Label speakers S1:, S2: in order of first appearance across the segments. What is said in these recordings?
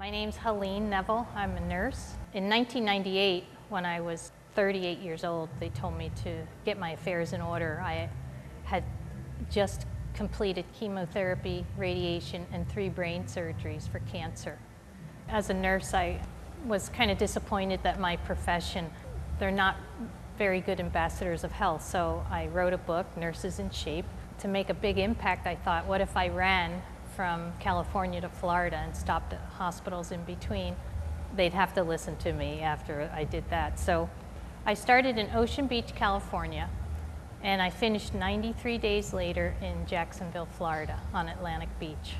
S1: My name's Helene Neville. I'm a nurse. In 1998, when I was 38 years old, they told me to get my affairs in order. I had just completed chemotherapy, radiation, and 3 brain surgeries for cancer. As a nurse, I was kind of disappointed that my profession, they're not very good ambassadors of health, so I wrote a book, Nurses in Shape. To make a big impact, I thought, what if I ran from California to Florida and stopped at hospitals in between? They'd have to listen to me after I did that. So I started in Ocean Beach, California, and I finished 93 days later in Jacksonville, Florida, on Atlantic Beach,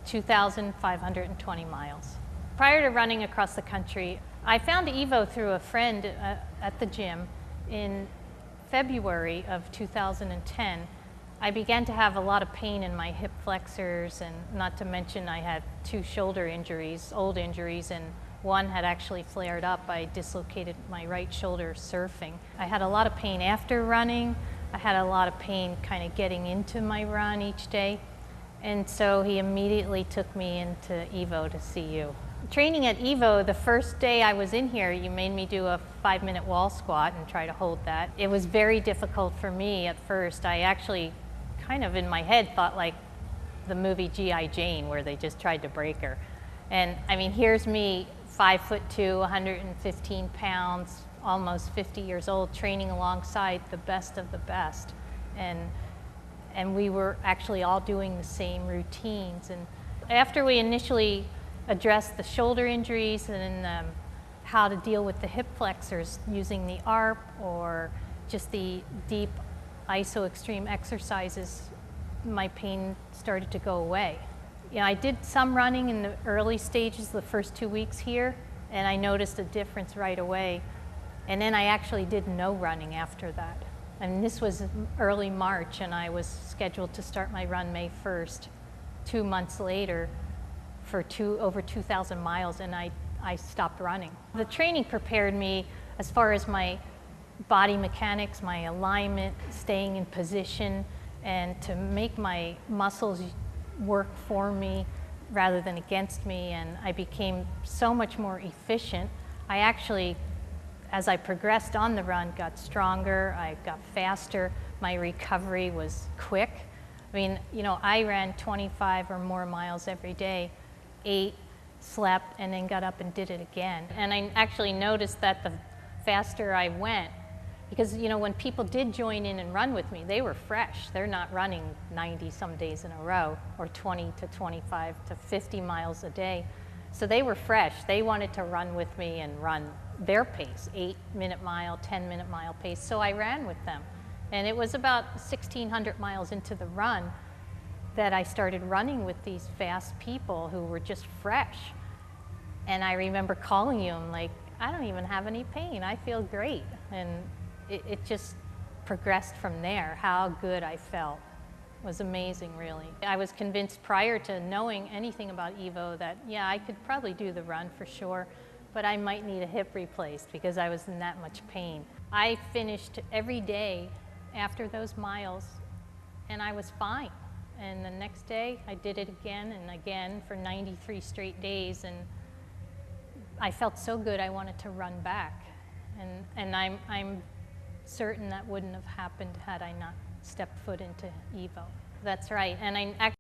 S1: 2,520 miles. Prior to running across the country, I found Evo through a friend at the gym. In February of 2010, I began to have a lot of pain in my hip flexors, and not to mention I had 2 shoulder injuries, old injuries, and one had actually flared up. I dislocated my right shoulder surfing. I had a lot of pain after running. I had a lot of pain kind of getting into my run each day. And so he immediately took me into Evo to see you. Training at Evo, the first day I was in here, you made me do a 5-minute wall squat and try to hold that. It was very difficult for me at first. I actually kind of in my head thought like the movie G.I. Jane, where they just tried to break her. And I mean, here's me, 5'2", 115 pounds, almost 50 years old, training alongside the best of the best. And we were actually all doing the same routines. And after we initially addressed the shoulder injuries and how to deal with the hip flexors using the ARP or just the deep iso extreme exercises, my pain started to go away. You know, I did some running in the early stages, the first 2 weeks here, and I noticed a difference right away. And then I actually did no running after that. And this was early March, and I was scheduled to start my run May 1st, 2 months later, for over 2,000 miles, and I stopped running. The training prepared me as far as my body mechanics, my alignment, staying in position, and to make my muscles work for me rather than against me, and I became so much more efficient. I actually, as I progressed on the run, got stronger, I got faster, my recovery was quick. I mean, you know, I ran 25 or more miles every day, ate, slept, and then got up and did it again. And I actually noticed that the faster I went, because you know, when people did join in and run with me, they were fresh. They're not running 90 some days in a row, or 20 to 25 to 50 miles a day. So they were fresh. They wanted to run with me and run their pace, 8-minute mile, 10-minute mile pace. So I ran with them. And it was about 1,600 miles into the run that I started running with these fast people who were just fresh. And I remember calling you, I'm like, I don't even have any pain, I feel great. And it just progressed from there. How good I felt was amazing, really. I was convinced prior to knowing anything about Evo that, yeah, I could probably do the run for sure, but I might need a hip replaced because I was in that much pain. I finished every day after those miles, and I was fine. And the next day, I did it again and again for 93 straight days, and I felt so good I wanted to run back. And I'm certain that wouldn't have happened had I not stepped foot into Evo. That's right, and I